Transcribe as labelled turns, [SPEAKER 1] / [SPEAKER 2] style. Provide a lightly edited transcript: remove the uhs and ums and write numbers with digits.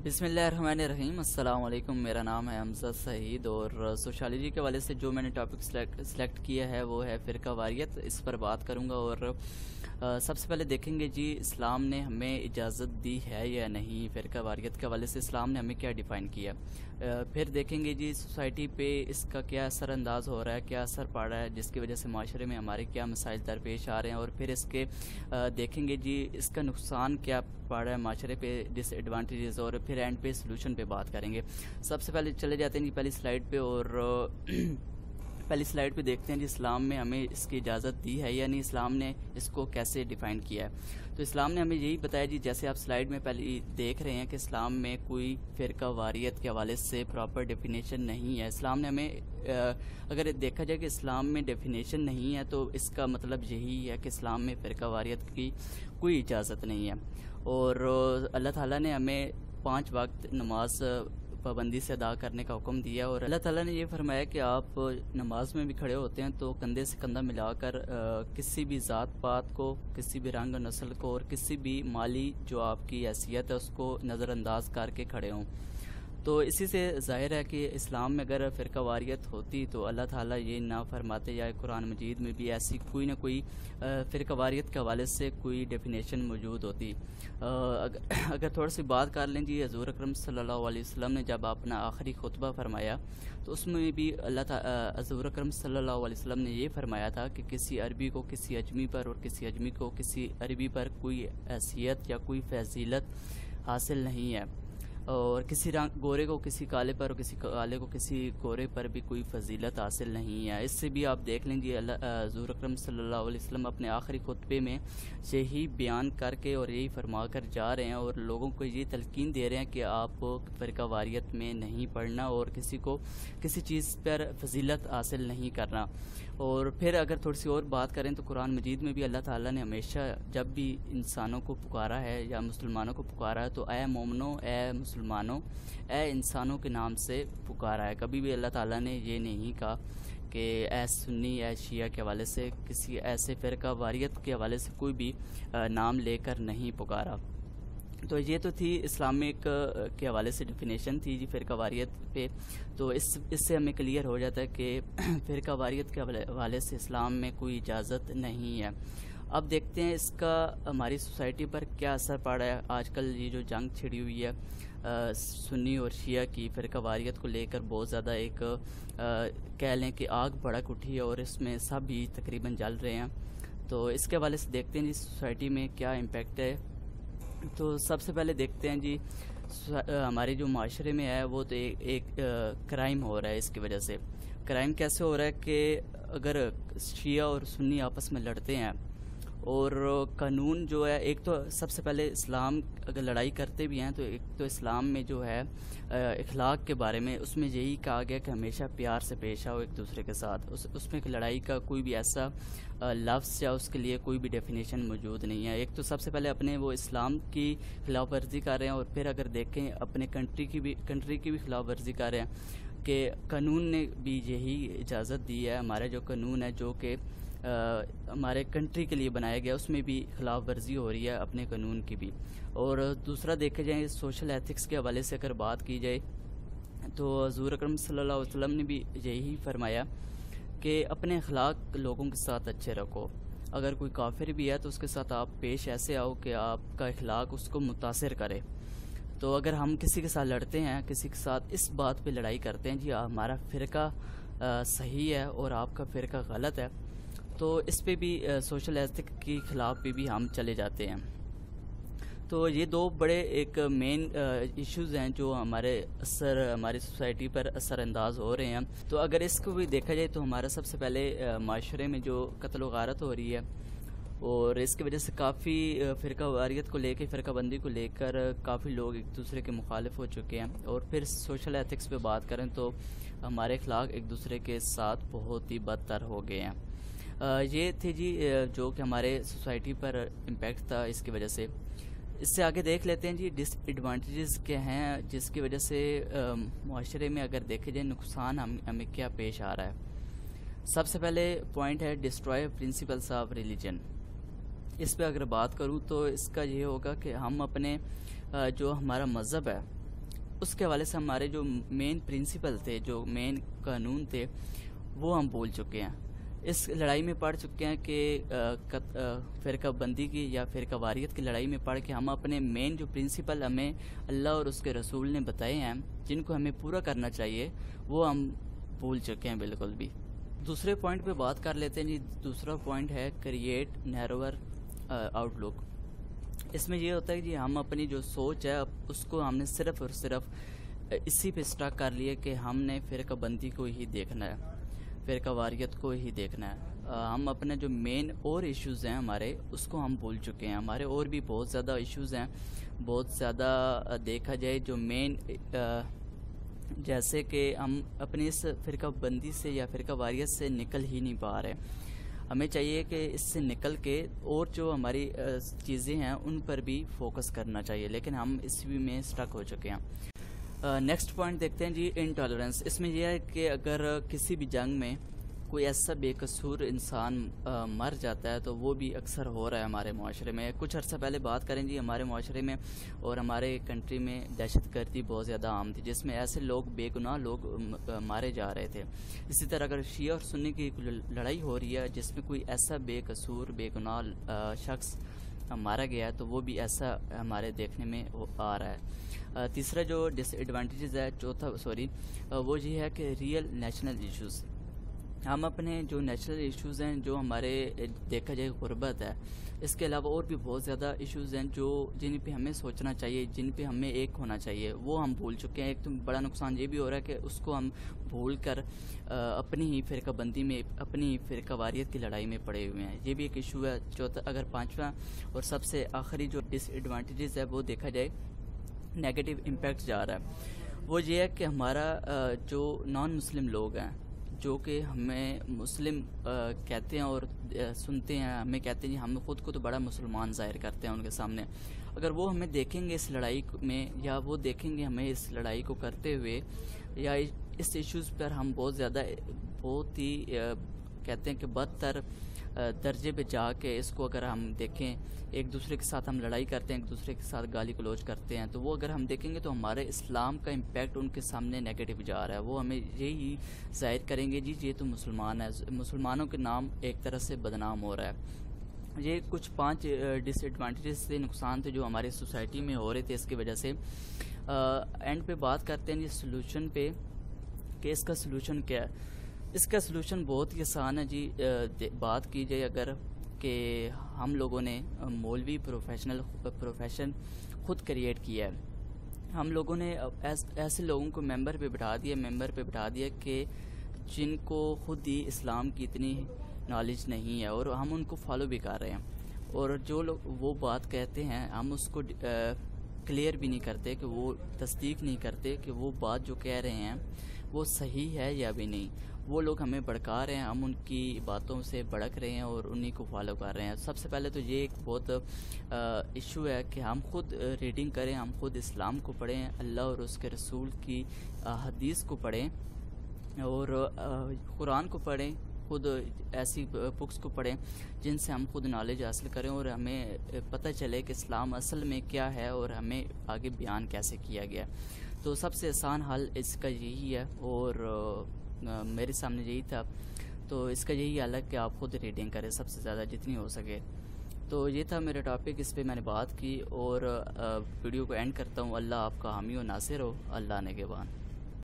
[SPEAKER 1] बिस्मिल्लाहिर्रहमानिर्रहीम। अस्सलाम वालेकुम। मेरा नाम है हमजा सईद और सोशलॉजी के वाले से जो मैंने टॉपिक सेलेक्ट किया है वो है फ़िरका वारियत। इस पर बात करूँगा और सबसे पहले देखेंगे जी इस्लाम ने हमें इजाज़त दी है या नहीं। फ़िरका वारियत के वाले से इस्लाम ने हमें क्या डिफ़ाइन किया। फिर देखेंगे जी सोसाइटी पे इसका क्या असर अंदाज हो रहा है, क्या असर पड़ रहा है, जिसकी वजह से माशरे में हमारे क्या मसाइल दरपेश आ रहे हैं। और फिर इसके देखेंगे जी इसका नुकसान क्या पड़ रहा है माशरे पे, डिसएडवांटेजेस, और फिर एंड पे सोल्यूशन पे बात करेंगे। सबसे पहले चले जाते हैं जी पहली स्लाइड पे और पहली स्लाइड पे देखते हैं जी इस्लाम में हमें इसकी इजाज़त दी है या नहीं, इस्लाम ने इसको कैसे डिफ़ाइन किया है। तो इस्लाम ने हमें यही बताया जी, जैसे आप स्लाइड में पहले देख रहे हैं कि इस्लाम में कोई फ़िरका वारियत के हवाले से प्रॉपर डेफिनेशन नहीं है। इस्लाम ने हमें अगर देखा जाए कि इस्लाम में डेफिनेशन नहीं है तो इसका मतलब यही है कि इस्लाम में फ़िरका वारियत की कोई इजाज़त नहीं है। और अल्लाह ताला ने हमें 5 वक्त नमाज पाबंदी से अदा करने का हुक्म दिया और अल्लाह ताला ने ये फरमाया कि आप नमाज में भी खड़े होते हैं तो कंधे से कंधा मिलाकर किसी भी ज़ात पात को, किसी भी रंग नस्ल को और किसी भी माली जो आपकी हैसियत है उसको नज़रअंदाज करके खड़े हों। तो इसी से ज़ाहिर है कि इस्लाम में अगर फ़िरका वारियत होती तो अल्लाह ताला ये ना फरमाते, या कुरान मजीद में भी ऐसी कोई ना कोई फ़िरका वारियत के हवाले से कोई डेफिनेशन मौजूद होती। अगर थोड़ी सी बात कर लें जी, हज़ूर अकरम सल्लल्लाहु अलैहि वसल्लम ने जब अपना आखिरी खुतबा फरमाया तो उसमें भी हज़ूर अकरम सल्लल्लाहु अलैहि वसल्लम ने ये फरमाया था कि किसी अरबी को किसी अजमी पर और किसी अजमी को किसी अरबी पर कोई हैसियत या कोई फजीलत हासिल नहीं है, और किसी गोरे को किसी काले पर और किसी काले को किसी गोरे पर भी कोई फजीलत हासिल नहीं है। इससे भी आप देख लेंगे हज़ूर अकरम सल्लल्लाहु अलैहि वसल्लम अपने आखिरी खुतबे में यही बयान करके और यही फरमा कर जा रहे हैं और लोगों को ये तलकीन दे रहे हैं कि आप फ़िरका वारियत में नहीं पढ़ना और किसी को किसी चीज़ पर फजीलत हासिल नहीं करना। और फिर अगर थोड़ी सी और बात करें तो कुरान मजीद में भी अल्लाह ताला ने हमेशा जब भी इंसानों को पुकारा है या मुसलमानों को पुकारा है तो ए मोमनो, ए मुसलमानों, ए इंसानों के नाम से पुकारा है। कभी भी अल्लाह ताला ने ये नहीं कहा कि ए सुन्नी, ए शिया के हवाले से, किसी ऐसे फ़िरका वारियत के हवाले से कोई भी नाम लेकर नहीं पुकारा। तो ये तो थी इस्लामिक के हवाले से डेफिनेशन थी जी फ़िरका वारियत पे। तो इससे हमें क्लियर हो जाता है कि फ़िरका वारियत के हवाले से इस्लाम में कोई इजाज़त नहीं है। अब देखते हैं इसका हमारी सोसाइटी पर क्या असर पड़ रहा है। आजकल ये जो जंग छिड़ी हुई है सुन्नी और शिया की फ़िरका वारियत को लेकर, बहुत ज़्यादा एक कह लें कि आग भड़क उठी है और इसमें सब भी तकरीबन जल रहे हैं। तो इसके हवाले से देखते हैं जी सोसाइटी में क्या इम्पेक्ट है। तो सबसे पहले देखते हैं जी हमारे जो माशरे में है वो तो एक क्राइम हो रहा है। इसकी वजह से क्राइम कैसे हो रहा है कि अगर शिया और सुन्नी आपस में लड़ते हैं और कानून जो है, एक तो सबसे पहले इस्लाम अगर लड़ाई करते भी हैं तो एक तो इस्लाम में जो है इखलाक के बारे में उसमें यही कहा गया कि हमेशा प्यार से पेश आओ एक दूसरे के साथ। उसमें लड़ाई का कोई भी ऐसा लफ्ज़ या उसके लिए कोई भी डेफिनेशन मौजूद नहीं है। एक तो सबसे पहले अपने वो इस्लाम की खिलाफ वर्जी कर रहे हैं और फिर अगर देखें अपने कंट्री की भी खिलाफ वर्जी कर रहे हैं कि कानून ने भी यही इजाज़त दी है। हमारा जो कानून है जो कि हमारे कंट्री के लिए बनाया गया उसमें भी खिलाफ वर्जी हो रही है अपने कानून की भी। और दूसरा देखा जाए सोशल एथिक्स के हवाले से अगर बात की जाए तो हज़ूर अकरम सल्लल्लाहु अलैहि वसल्लम ने भी यही फरमाया कि अपने अखलाक लोगों के साथ अच्छे रखो। अगर कोई काफिर भी है तो उसके साथ आप पेश ऐसे आओ कि आपका अखलाक उसको मुतासिर करे। तो अगर हम किसी के साथ लड़ते हैं, किसी के साथ इस बात पे लड़ाई करते हैं जी हमारा फ़िरका सही है और आपका फ़िरका गलत है, तो इस पे भी सोशल एथिक के ख़िलाफ़ भी हम चले जाते हैं। तो ये दो बड़े एक मेन इश्यूज़ हैं जो हमारी सोसाइटी पर असरअंदाज हो रहे हैं। तो अगर इसको भी देखा जाए तो हमारा सबसे पहले माशरे में जो कत्ल व गारत हो रही है और इसकी वजह से काफ़ी फ़िरका वारियत को लेकर, फ़िरका बंदी को लेकर काफ़ी लोग एक दूसरे के मुखालिफ हो चुके हैं। और फिर सोशल एथिक्स पे बात करें तो हमारे अखलाक एक दूसरे के साथ बहुत ही बदतर हो गए हैं। ये थे जी जो कि हमारे सोसाइटी पर इम्पेक्ट था इसकी वजह से। इससे आगे देख लेते हैं जी डिसएडवांटेजेस क्या हैं जिसकी वजह से माशरे में अगर देखे जाए नुकसान हमें क्या पेश आ रहा है। सबसे पहले पॉइंट है डिस्ट्रॉय प्रिंसिपल्स ऑफ रिलीजन। इस पे अगर बात करूँ तो इसका ये होगा कि हम अपने जो हमारा मज़हब है اس کے حوالے سے ہمارے جو مین پرنسپل تھے، جو مین قانون تھے، وہ ہم بھول چکے ہیں۔ اس لڑائی میں پڑھ چکے ہیں کہ فرقہ بندی کی یا فرقہ واریت کی لڑائی میں پڑھ کے ہم اپنے مین جو پرنسپل ہمیں اللہ اور اس کے رسول نے بتائے ہیں، جن کو ہمیں پورا کرنا چاہیے، وہ ہم بھول چکے ہیں بالکل بھی۔ دوسرے پوائنٹ پہ بات کر لیتے ہیں جی۔ دوسرا پوائنٹ ہے کریٹ نیروور آؤٹ لک۔ اس میں یہ ہوتا ہے کہ ہم اپنی جو سوچ ہے اس کو ہم نے صرف اور صرف اسی پہ اسٹک کر لیا کہ ہم نے فرقہ بندی کو ہی دیکھنا ہے، فرقہ واریت کو ہی دیکھنا ہے۔ ہم اپنے جو مین اور ایشوز ہیں ہمارے، اس کو ہم بھول چکے ہیں۔ ہمارے اور بھی بہت زیادہ ایشوز ہیں، بہت زیادہ دیکھا جائے جو مین، جیسے کہ ہم اپنی اس فرقہ بندی سے یا فرقہ واریت سے نکل ہی نہیں پا رہے۔ ہمیں چاہیے کہ اس سے نکل کے اور جو ہماری چیزیں ہیں ان پر بھی فوکس کرنا چاہیے، لیکن ہم اس بھی میں اسٹک ہو چکے ہیں۔ نیکسٹ پوائنٹ دیکھتے ہیں جی، انٹالرنس۔ اس میں یہ ہے کہ اگر کسی بھی جنگ میں کوئی ایسا بے قصور انسان مر جاتا ہے تو وہ بھی اکثر ہو رہا ہے ہمارے معاشرے میں۔ کچھ عرصہ پہلے بات کریں جی، ہمارے معاشرے میں اور ہمارے کنٹری میں دہشت گردی بہت زیادہ عام تھی، جس میں ایسے لوگ، بے گناہ لوگ مارے جا رہے تھے۔ اسی طرح اگر شیعہ اور سنی کی لڑائی ہو رہی ہے جس میں کوئی ایسا بے قصور، بے گناہ شخص مارا گیا ہے، تو وہ بھی ایسا ہمارے دیکھنے میں آ رہا ہے۔ تیسرا جو ڈس ایڈوانٹیجز ہے، وہ یہ ہے کہ ریئل نیشنل ایشوز۔ ہم اپنے جو نیشنل ایشوز ہیں، جو ہمارے دیکھا جائے غربت ہے، اس کے علاوہ اور بھی بہت زیادہ ایشوز ہیں جن پہ ہمیں سوچنا چاہیے، جن پہ ہمیں ایک ہونا چاہیے، وہ ہم بھول چکے ہیں۔ ایک تو بڑا نقصان یہ بھی ہو رہا ہے کہ اس کو ہم بھول کر اپنی ہی فرقہ بندی میں، اپنی فرقہ واریت کی لڑائی میں پڑے ہوئے ہیں۔ یہ بھی ایک ایشو ہے۔ اگر پانچواں اور سب سے آخری جو ڈس ایڈوانٹیجز ہے وہ دیکھا جائے، نیگیٹو امپیکٹ جا رہا ہے، وہ یہ ہے کہ ہمارا جو نان مسلم لوگ ہیں، جو کہ ہمیں مسلم کہتے ہیں اور سنتے ہیں، ہمیں کہتے ہیں جی ہم خود کو تو بڑا مسلمان ظاہر کرتے ہیں ان کے سامنے، اگر وہ ہمیں دیکھیں گے اس لڑائی میں، یا وہ دیکھیں گے ہمیں اس لڑائی کو کرتے ہوئے، یا اس ایشوز پر ہم بہت ہی کہتے ہیں کہ بدتر درجے پہ جا کے اس کو اگر ہم دیکھیں، ایک دوسرے کے ساتھ ہم لڑائی کرتے ہیں، ایک دوسرے کے ساتھ گالی گلوچ کرتے ہیں، تو وہ اگر ہم دیکھیں گے تو ہمارے اسلام کا امپیکٹ ان کے سامنے نیگیٹو جا رہا ہے۔ وہ ہمیں یہی ظاہر کریں گے جی یہ تو مسلمان ہے، مسلمانوں کے نام ایک طرح سے بدنام ہو رہا ہے۔ یہ کچھ 5 ڈس ایڈوانٹیجز سے نقصان تھے جو ہماری سوسائٹی میں ہو رہے تھے اس کی وجہ سے۔ اینڈ پہ بات کرتے ہیں جی سلوشن پہ، کہ اس کا سلوشن کیا ہے۔ اس کا سلوشن بہت ہی آسان ہے جی۔ بات کی جائے اگر کہ ہم لوگوں نے مولوی پروفیشن خود کریٹ کیا ہے، ہم لوگوں نے ایسے لوگوں کو ممبر پہ بٹھا دیا کہ جن کو خود ہی اسلام کی اتنی نالج نہیں ہے، اور ہم ان کو فالو بھی کر رہے ہیں، اور جو لوگ وہ بات کہتے ہیں ہم اس کو کلیئر بھی نہیں کرتے، کہ وہ تصدیق نہیں کرتے کہ وہ بات جو کہہ رہے ہیں وہ صحیح ہے یا بھی نہیں۔ وہ لوگ ہمیں بھڑکا رہے ہیں، ہم ان کی باتوں سے بھڑک رہے ہیں اور انہی کو فالو کر رہے ہیں۔ سب سے پہلے تو یہ ایک بہت ایشو ہے کہ ہم خود ریڈنگ کریں، ہم خود اسلام کو پڑھیں، اللہ اور اس کے رسول کی حدیث کو پڑھیں، اور قرآن کو پڑھیں، خود ایسی بکس کو پڑھیں جن سے ہم خود نالج حاصل کریں، اور ہمیں پتہ چلے کہ اسلام اصل میں کیا ہے اور ہمیں آگے بیان کیسے کیا گیا۔ تو سب سے آسان حل اس کا یہی ہے، اور میرے سامنے یہی تھا، تو اس کا یہی حل ہے کہ آپ خود ریڈنگ کریں سب سے زیادہ جتنی ہو سکے۔ تو یہ تھا میرا ٹاپک، اس پہ میں نے بات کی، اور ویڈیو کو اینڈ کرتا ہوں۔ اللہ آپ کا حامی و ناصر ہو، اللہ نگہبان۔